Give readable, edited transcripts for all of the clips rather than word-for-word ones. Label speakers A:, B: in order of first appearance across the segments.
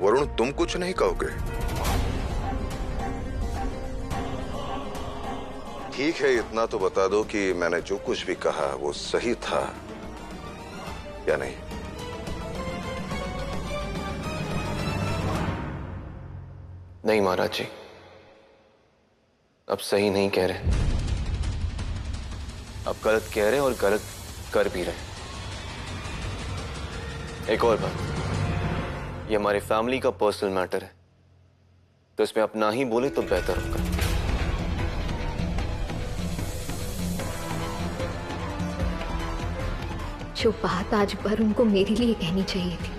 A: वरुण, तुम कुछ नहीं कहोगे? ठीक है, इतना तो बता दो कि मैंने जो कुछ भी कहा वो सही था या नहीं?
B: नहीं महाराज जी, अब सही नहीं कह रहे, अब गलत कह रहे और गलत कर भी रहे। एक और बात, ये हमारी फैमिली का पर्सनल मैटर है, तो इसमें आप ना ही बोले तो बेहतर होगा।
C: जो बात आज वरुण को मेरे लिए कहनी चाहिए थी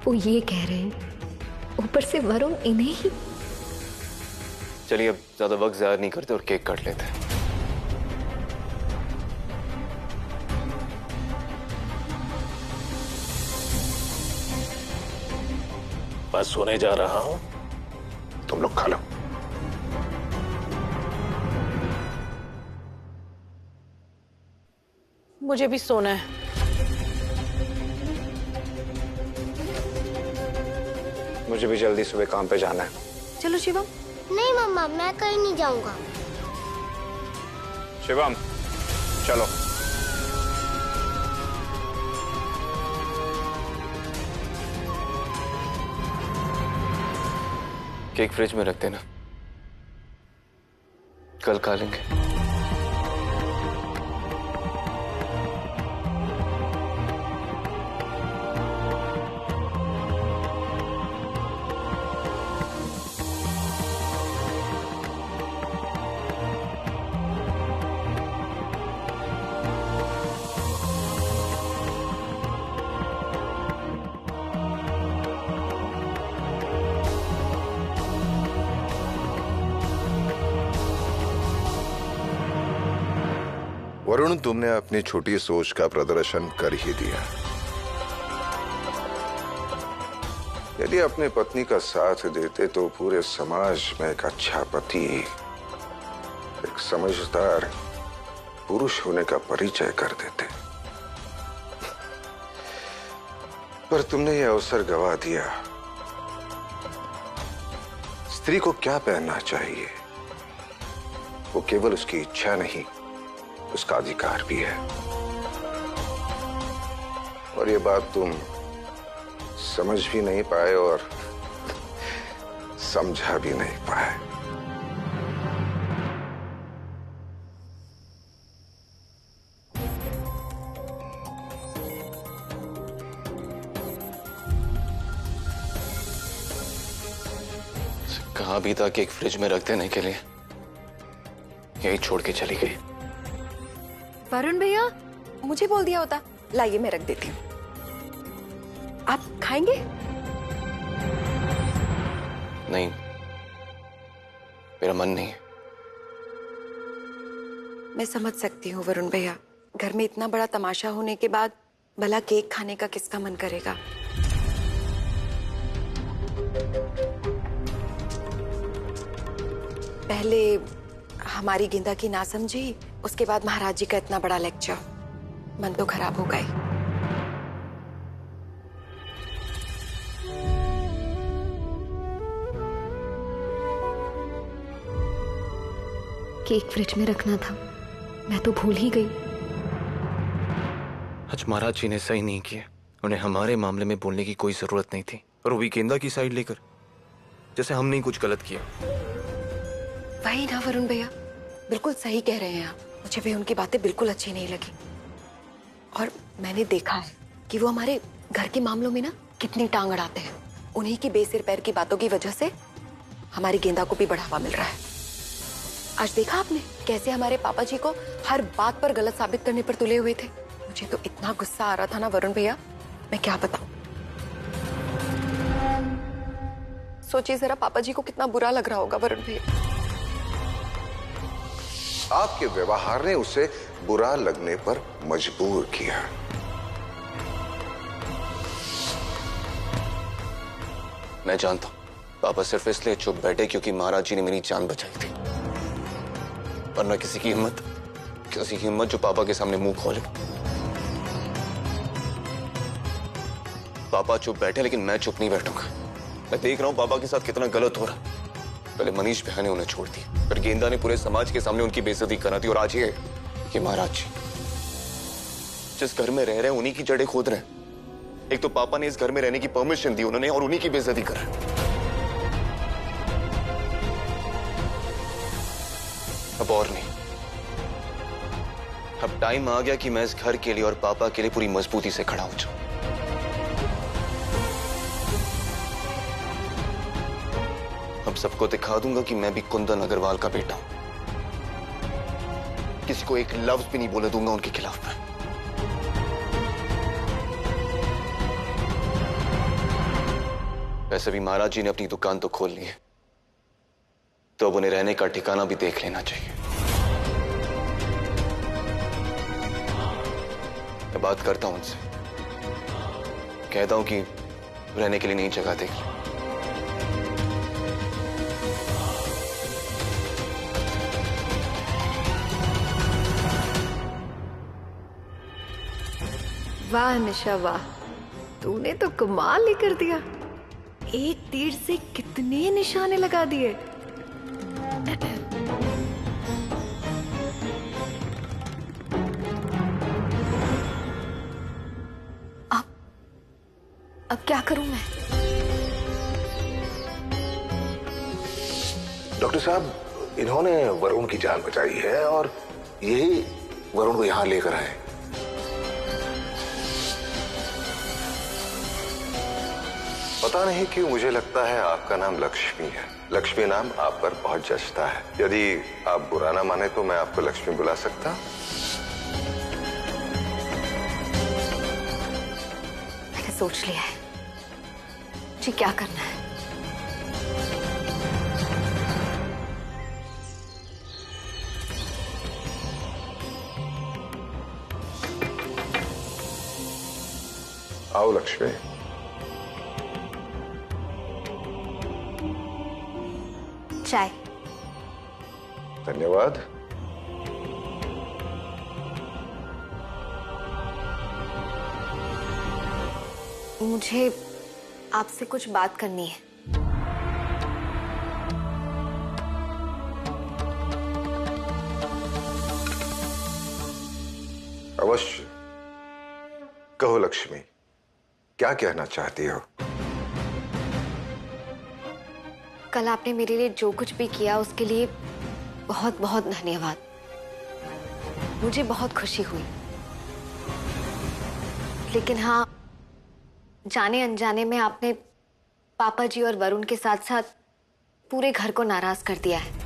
C: वो ये कह रहे हैं, ऊपर से वरुण इन्हें ही।
B: चलिए अब ज्यादा वक्त ज़ाया नहीं करते और केक काट लेते हैं।
D: बस सोने जा रहा हूं, तुम लोग खा लो।
E: मुझे भी सोना है।
F: मुझे भी जल्दी सुबह काम पे जाना है।
E: चलो शिवम।
G: नहीं मम्मा, मैं कहीं नहीं जाऊंगा।
F: शिवम चलो।
B: केक फ्रिज में रख देना, कल खा लेंगे।
A: वरुण, तुमने अपनी छोटी सोच का प्रदर्शन कर ही दिया। यदि अपनी पत्नी का साथ देते तो पूरे समाज में एक अच्छा पति, एक समझदार पुरुष होने का परिचय कर देते, पर तुमने यह अवसर गवा दिया। स्त्री को क्या पहनना चाहिए वो केवल उसकी इच्छा नहीं, उसका अधिकार भी है। और ये बात तुम समझ भी नहीं पाए और समझा भी नहीं पाए।
B: कहा भी था कि एक फ्रिज में रख देने के लिए, यही छोड़ के चली गई।
H: वरुण भैया, मुझे बोल दिया होता। लाइए मैं रख देती हूँ, आप खाएंगे?
B: नहीं, मेरा मन नहीं है।
H: मैं समझ सकती हूँ वरुण भैया, घर में इतना बड़ा तमाशा होने के बाद भला केक खाने का किसका मन करेगा। पहले हमारी गेंदा की नासमझी, उसके बाद महाराज जी का इतना बड़ा लेक्चर, मन तो खराब हो गई।
C: केक फ्रिज में रखना था, मैं तो भूल ही गई।
B: आज महाराज जी ने सही नहीं किया, उन्हें हमारे मामले में बोलने की कोई जरूरत नहीं थी, और वो भी गेंदा की साइड लेकर, जैसे हमने ही कुछ गलत किया।
H: वही ना वरुण भैया, बिल्कुल सही कह रहे हैं आप। मुझे भी उनकी बातें बिल्कुल अच्छी नहीं लगी, और मैंने देखा है कि वो हमारे घर के मामलों में ना कितनी टांग अड़ाते हैं। उन्हीं की बेसिर पैर की बातों की वजह से हमारी गेंदा को भी बढ़ावा मिल रहा है। आज देखा आपने कैसे हमारे पापा जी को हर बात पर गलत साबित करने पर तुले हुए थे। मुझे तो इतना गुस्सा आ रहा था ना वरुण भैया, मैं क्या बताऊं। सोचिए जरा, पापा जी को कितना बुरा लग रहा होगा वरुण भैया।
A: आपके व्यवहार ने उसे बुरा लगने पर मजबूर किया।
B: मैं जानता हूं, पापा सिर्फ इसलिए चुप बैठे क्योंकि महाराज जी ने मेरी जान बचाई थी, वरना किसी की हिम्मत जो पापा के सामने मुंह खोले। पापा चुप बैठे, लेकिन मैं चुप नहीं बैठूंगा। मैं देख रहा हूँ पापा के साथ कितना गलत हो रहा है। पहले मनीष भैया ने उन्हें छोड़ दिया, फिर गेंदा ने पूरे समाज के सामने उनकी बेइज्जती करा दी, और आज ये महाराज जी जिस घर में रह रहे हैं उन्हीं की जड़ें खोद रहे हैं। एक तो पापा ने इस घर में रहने की परमिशन दी उन्होंने, और उन्हीं की बेइज्जती कर रहे हैं। अब और नहीं, अब टाइम आ गया कि मैं इस घर के लिए और पापा के लिए पूरी मजबूती से खड़ा हो जाऊं। अब सबको दिखा दूंगा कि मैं भी कुंदन अग्रवाल का बेटा हूं। किसी को एक लफ्ज भी नहीं बोले दूंगा उनके खिलाफ मैं। वैसे भी महाराज जी ने अपनी दुकान तो खोल ली है, तो अब उन्हें रहने का ठिकाना भी देख लेना चाहिए। मैं बात करता हूं उनसे, कहता हूं कि रहने के लिए नई जगह देख लो।
C: वाह निशा वाह, तूने तो कमाल ही कर दिया। एक तीर से कितने निशाने लगा दिए।
H: अब क्या करूं मैं?
I: डॉक्टर साहब, इन्होंने वरुण की जान बचाई है और यही वरुण को यहां लेकर आए।
A: पता नहीं क्यों मुझे लगता है आपका नाम लक्ष्मी है। लक्ष्मी नाम आप पर बहुत जचता है। यदि आप बुरा ना माने तो मैं आपको लक्ष्मी बुला सकता?
H: मैंने सोच लिया है जी क्या करना है।
A: आओ लक्ष्मी।
H: चाय।
A: धन्यवाद।
H: मुझे आपसे कुछ बात करनी है।
A: अवश्य, कहो लक्ष्मी, क्या कहना चाहती हो?
H: कल आपने मेरे लिए जो कुछ भी किया उसके लिए बहुत बहुत धन्यवाद। मुझे बहुत खुशी हुई, लेकिन हाँ, जाने अनजाने में आपने पापा जी और वरुण के साथ साथ पूरे घर को नाराज कर दिया है।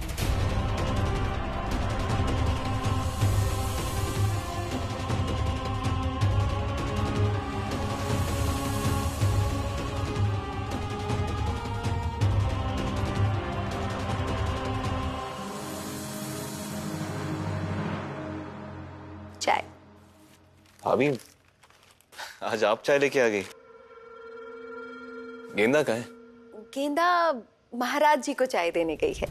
H: चाय।
B: भाभी, आज आप चाय लेके आ गई। गेंदा कहाँ है?
H: गेंदा महाराज जी को चाय देने गई है।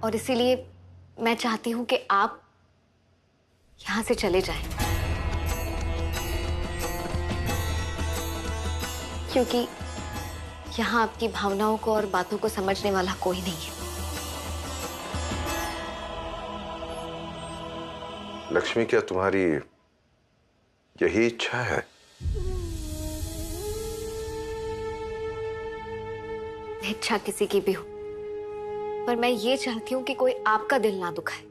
H: और इसीलिए मैं चाहती हूं कि आप यहां से चले जाएं, क्योंकि यहां आपकी भावनाओं को और बातों को समझने वाला कोई नहीं है।
A: लक्ष्मी, क्या तुम्हारी यही इच्छा है?
H: इच्छा किसी की भी हो, पर मैं ये चाहती हूं कि कोई आपका दिल ना दुखाए,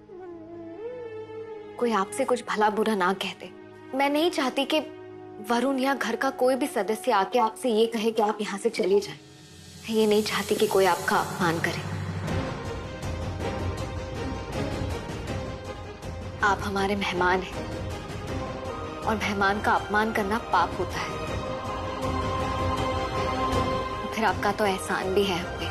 H: कोई आपसे कुछ भला बुरा ना कह दे। मैं नहीं चाहती कि वरुण या घर का कोई भी सदस्य आके आपसे ये कहे कि आप यहां से चले जाएं। मैं ये नहीं चाहती कि कोई आपका अपमान करे। आप हमारे मेहमान हैं और मेहमान का अपमान करना पाप होता है। फिर आपका तो एहसान भी है हम पे।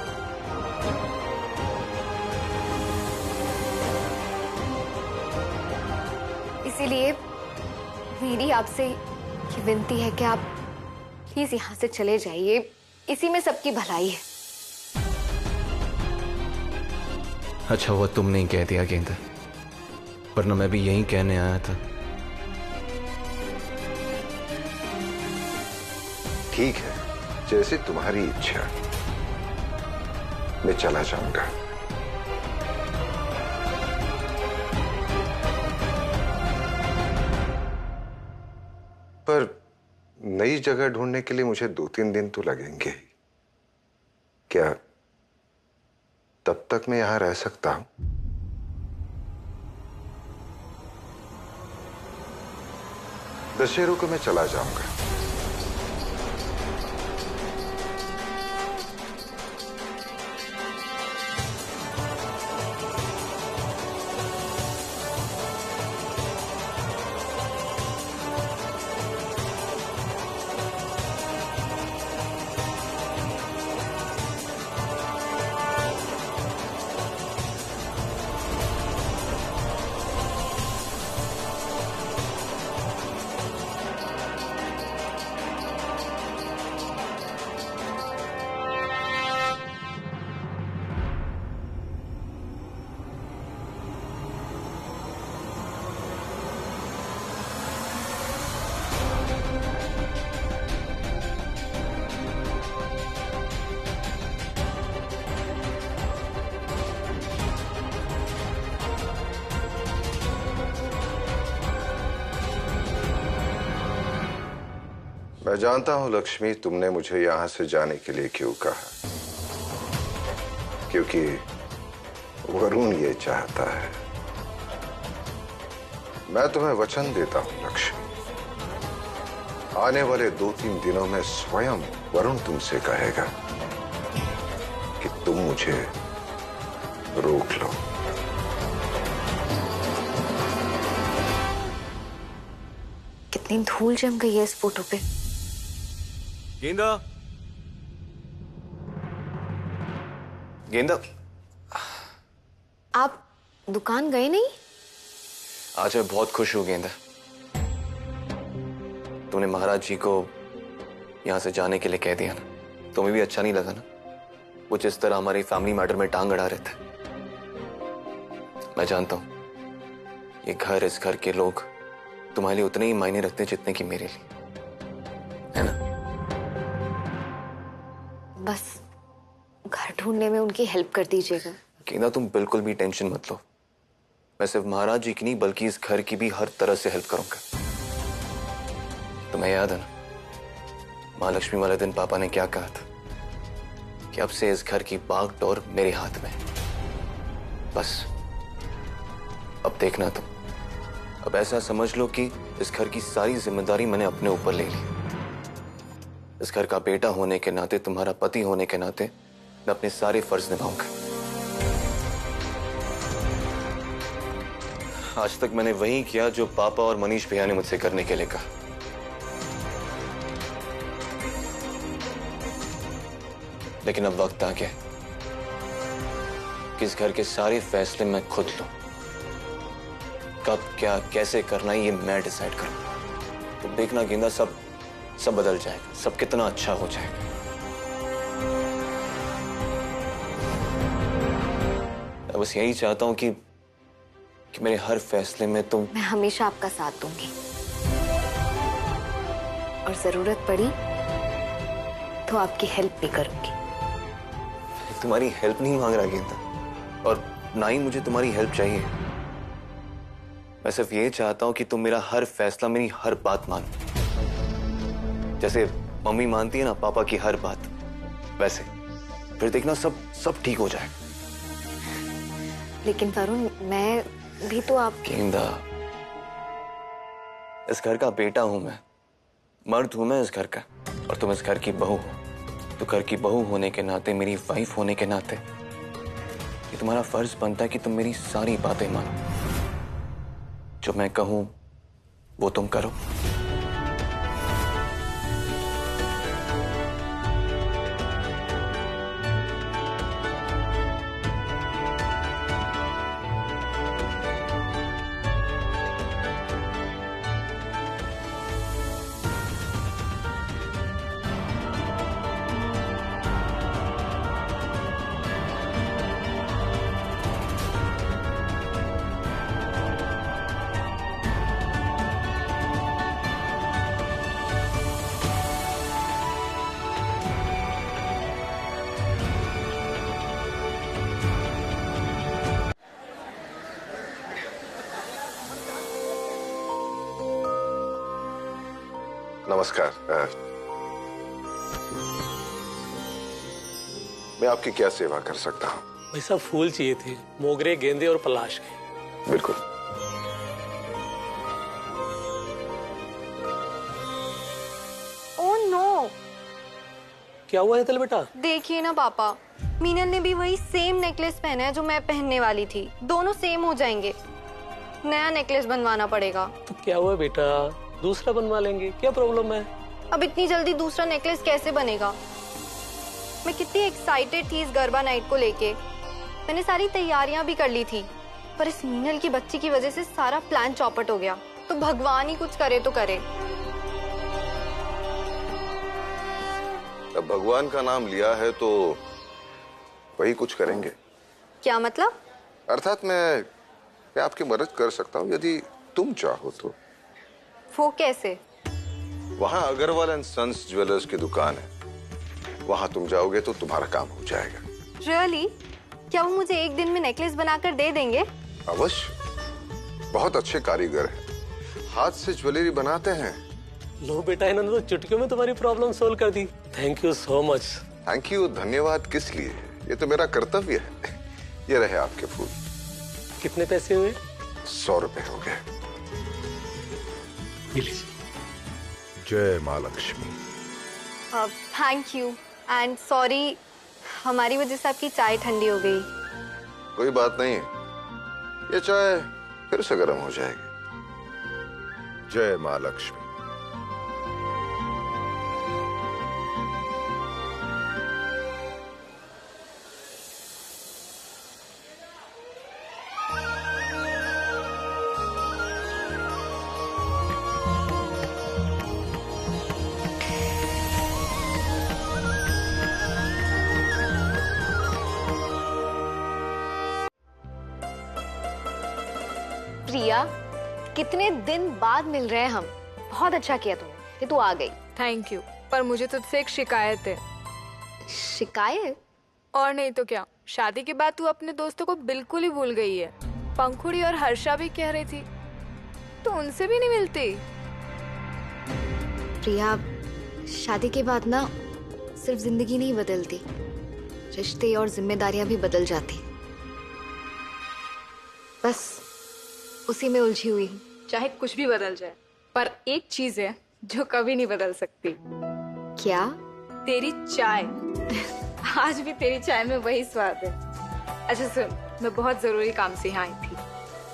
H: इसीलिए मेरी आपसे ये विनती है कि आप प्लीज यहां से चले जाइए। इसी में सबकी भलाई है।
B: अच्छा हुआ तुमने ही कह दिया गेंदा, वरना मैं भी यही कहने आया था।
A: ठीक है, जैसे तुम्हारी इच्छा। मैं चला जाऊंगा। पर नई जगह ढूंढने के लिए मुझे 2-3 दिन तो लगेंगे ही। क्या तब तक मैं यहां रह सकता हूं? दशहरे को मैं चला जाऊंगा। मैं जानता हूं लक्ष्मी, तुमने मुझे यहां से जाने के लिए क्यों कहा। क्योंकि वरुण ये चाहता है। मैं तुम्हें वचन देता हूं लक्ष्मी, आने वाले 2-3 दिनों में स्वयं वरुण तुमसे कहेगा कि तुम मुझे रोक लो।
H: कितनी धूल जम गई है इस फोटो पे।
B: गेंदा, गेंदा,
H: आप दुकान गए नहीं?
B: आज मैं बहुत खुश हूं गेंदा। तूने महाराज जी को यहां से जाने के लिए कह दिया ना, तुम्हें भी अच्छा नहीं लगा ना वो जिस तरह हमारी फैमिली मैटर में टांग अड़ा रहे थे। मैं जानता हूं ये घर, इस घर के लोग तुम्हारे लिए उतने ही मायने रखते जितने कि मेरे लिए, है ना?
H: बस घर ढूंढने में उनकी हेल्प कर दीजिएगा।
B: गेंदा, तुम बिल्कुल भी टेंशन मत लो। मैं सिर्फ महाराज जी की नहीं बल्कि इस घर की भी हर तरह से हेल्प करूंगा। तुम्हें याद है ना महालक्ष्मी वाले दिन पापा ने क्या कहा था कि अब से इस घर की बागडोर मेरे हाथ में। बस अब देखना तुम, अब ऐसा समझ लो कि इस घर की सारी जिम्मेदारी मैंने अपने ऊपर ले ली। इस घर का बेटा होने के नाते, तुम्हारा पति होने के नाते मैं अपने सारे फर्ज निभाऊंगा। आज तक मैंने वही किया जो पापा और मनीष भैया ने मुझसे करने के लिए कहा। लेकिन अब वक्त आ गया कि इस घर के सारे फैसले मैं खुद लूं। कब, क्या, कैसे करना है ये मैं डिसाइड करूं। तो देखना गेंदा, सब बदल जाएगा, सब कितना अच्छा हो जाएगा। मैं बस यही चाहता हूं कि मेरे हर फैसले में तुम।
H: मैं हमेशा आपका साथ दूंगी और जरूरत पड़ी तो आपकी हेल्प भी करूंगी।
B: तुम्हारी हेल्प नहीं मांग रहा गेंदा, और ना ही मुझे तुम्हारी हेल्प चाहिए। मैं सिर्फ ये चाहता हूं कि तुम मेरा हर फैसला, मेरी हर बात मानो। जैसे मम्मी मानती है ना पापा की हर बात, वैसे फिर देखना सब ठीक हो जाएगा।
H: लेकिन वरुण, मैं भी तो आप।
B: गेंदा, इस घर का बेटा हूं मैं, मर्द हूं मैं इस घर का, और तुम इस घर की बहू हो। तो घर की बहू होने के नाते, मेरी वाइफ होने के नाते ये तुम्हारा फर्ज बनता है कि तुम मेरी सारी बातें मानो। जो मैं कहूं वो तुम करो।
A: नमस्कार। मैं आपकी क्या सेवा कर सकता हूँ?
D: भाई साहब फूल चाहिए थे, मोगरे, गेंदे और पलाश के।
A: बिल्कुल।
J: ओह नो,
D: क्या हुआ है तल बेटा?
J: देखिए ना पापा, मीनल ने भी वही सेम नेकलेस पहना है जो मैं पहनने वाली थी। दोनों सेम हो जाएंगे, नया नेकलेस बनवाना पड़ेगा।
D: तो क्या हुआ बेटा, दूसरा बनवा लेंगे, क्या प्रॉब्लम है?
J: अब इतनी जल्दी दूसरा नेकलेस कैसे बनेगा? मैं कितनी एक्साइटेड थी इस गरबा नाइट को लेके। मैंने सारी तैयारियां भी कर ली थी, पर इस मीनल की बच्ची की वजह से सारा प्लान चौपट हो गया। तो भगवान ही कुछ करे तो करे।
A: अब भगवान का नाम लिया है तो वही कुछ करेंगे।
J: क्या मतलब?
A: अर्थात मैं आपकी मदद कर सकता हूँ यदि तुम चाहो तो।
J: वो कैसे?
A: वहाँ अग्रवाल एंड सन्स ज्वेलर्स की दुकान है, वहाँ तुम जाओगे तो तुम्हारा काम हो जाएगा।
J: रियली? क्या वो मुझे एक दिन में नेकलेस बनाकर दे देंगे?
A: अवश्य, बहुत अच्छे कारीगर हैं, हाथ से ज्वेलरी बनाते हैं।
D: लो बेटा, इन्होंने तो चुटकियों में तुम्हारी प्रॉब्लम सोल्व कर दी। Thank you so much.
A: Thank you, धन्यवाद किस लिए, ये तो मेरा कर्तव्य है। ये रहे आपके फूल।
D: कितने पैसे हुए?
A: 100 रुपए हो गए।
I: जय माँ Lakshmi.
J: Thank you and sorry, हमारी वजह से आपकी चाय ठंडी हो गई।
A: कोई बात नहीं, ये चाय फिर से गर्म हो जाएगी। जय माँ लक्ष्मी।
C: प्रिया, कितने दिन बाद मिल रहे हैं हम। बहुत अच्छा किया तुमने कि तू आ गई।
E: थैंक यू, पर मुझे तुझसे एक शिकायत है।
C: शिकायत?
E: और नहीं तो क्या, शादी के बाद तू अपने दोस्तों को बिल्कुल ही भूल गई है। पंखुड़ी और हर्षा भी कह रही थी, तो उनसे भी नहीं मिलती।
C: प्रिया, शादी के बाद ना सिर्फ जिंदगी नहीं बदलती, रिश्ते और जिम्मेदारियां भी बदल जाती। बस उसी में उलझी हुई हूँ।
E: चाहे कुछ भी बदल जाए, पर एक चीज है जो कभी नहीं बदल सकती।
C: क्या?
E: तेरी चाय। आज भी तेरी चाय में वही स्वाद है। अच्छा सुन, मैं बहुत जरूरी काम से यहाँ आई थी।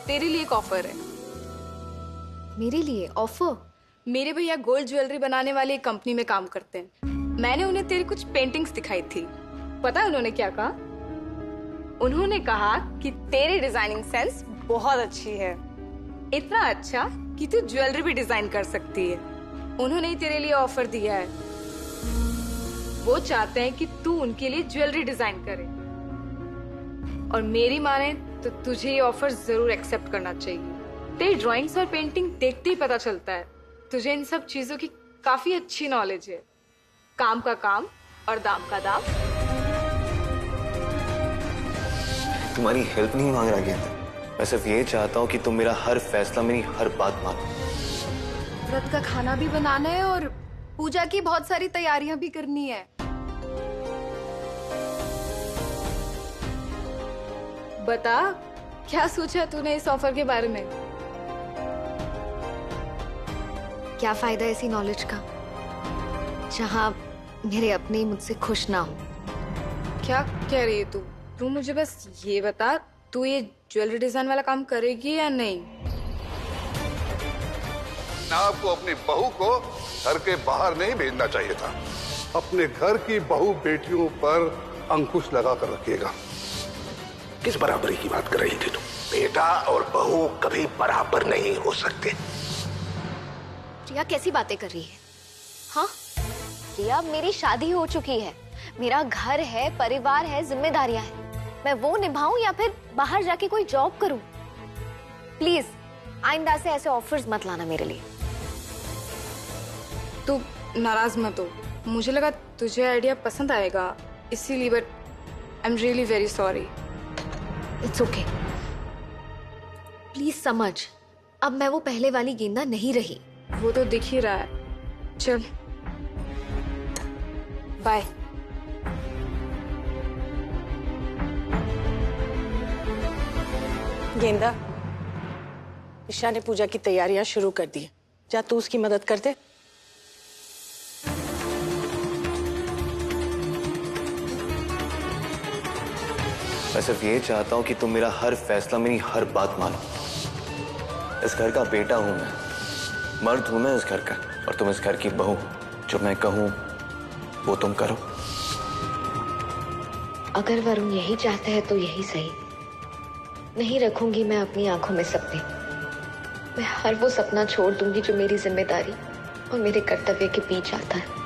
E: तेरे लिए एक ऑफर है।
C: मेरे लिए ऑफर?
E: मेरे भैया गोल्ड ज्वेलरी बनाने वाली एक कंपनी में काम करते हैं। मैंने उन्हें तेरी कुछ पेंटिंग्स दिखाई थी। पता है उन्होंने क्या कहा? उन्होंने कहा कि तेरी डिजाइनिंग सेंस बहुत अच्छी है, इतना अच्छा कि तू ज्वेलरी भी डिजाइन कर सकती है। उन्होंने ही तेरे लिए ऑफर दिया है। वो चाहते हैं कि तू उनके लिए ज्वेलरी डिजाइन करे, और मेरी माने तो तुझे ये ऑफर जरूर एक्सेप्ट करना चाहिए। तेरी ड्राइंग्स और पेंटिंग देखते ही पता चलता है तुझे इन सब चीजों की काफी अच्छी नॉलेज है। काम का काम और दाम का दाम।
B: तुम्हारी हेल्प नहीं मांग रहा गेंदा, मैं सिर्फ ये चाहता हूँ कि तुम मेरा हर फैसला, मेरी हर बात मानो।
H: व्रत का खाना भी बनाना है और पूजा की बहुत सारी तैयारियां भी करनी है।
E: बता, क्या सोचा तूने इस ऑफर के बारे में?
C: क्या फायदा ऐसी नॉलेज का जहाँ मेरे अपने ही मुझसे खुश ना हो।
E: क्या कह रही है तू? तू मुझे बस ये बता, तू ये ज्वेलरी डिजाइन वाला काम करेगी या नहीं?
I: आपको अपनी बहू को घर के बाहर नहीं भेजना चाहिए था। अपने घर की बहू बेटियों पर अंकुश लगा कर रखिएगा। किस बराबरी की बात कर रही थी तुम? बेटा और बहू कभी बराबर नहीं हो सकते।
C: प्रिया कैसी बातें कर रही है? हाँ प्रिया, मेरी शादी हो चुकी है, मेरा घर है, परिवार है, जिम्मेदारियां हैं। मैं वो निभाऊं या फिर बाहर जाके कोई जॉब करूं? प्लीज आइंदा से ऐसे ऑफर्स मत लाना मेरे लिए।
E: तू नाराज मत हो, मुझे लगा तुझे आइडिया पसंद आएगा इसीलिए, but I am really very sorry.
C: It's okay, please समझ, अब मैं वो पहले वाली गेंदा नहीं रही।
E: वो तो दिख ही रहा है, चल बाय।
K: गेंदा, ईशा ने पूजा की तैयारियां शुरू कर दी। जा तू उसकी मदद कर दे।
B: मैं सिर्फ ये चाहता हूं कि तुम मेरा हर फैसला, मेरी हर बात मानो। इस घर का बेटा हूं मैं, मर्द हूं मैं इस घर का, और तुम इस घर की बहू। जो मैं कहूं वो तुम करो।
C: अगर वरुण यही चाहता है तो यही सही। नहीं रखूंगी मैं अपनी आंखों में सपने। मैं हर वो सपना छोड़ दूंगी जो मेरी जिम्मेदारी और मेरे कर्तव्य के बीच आता है।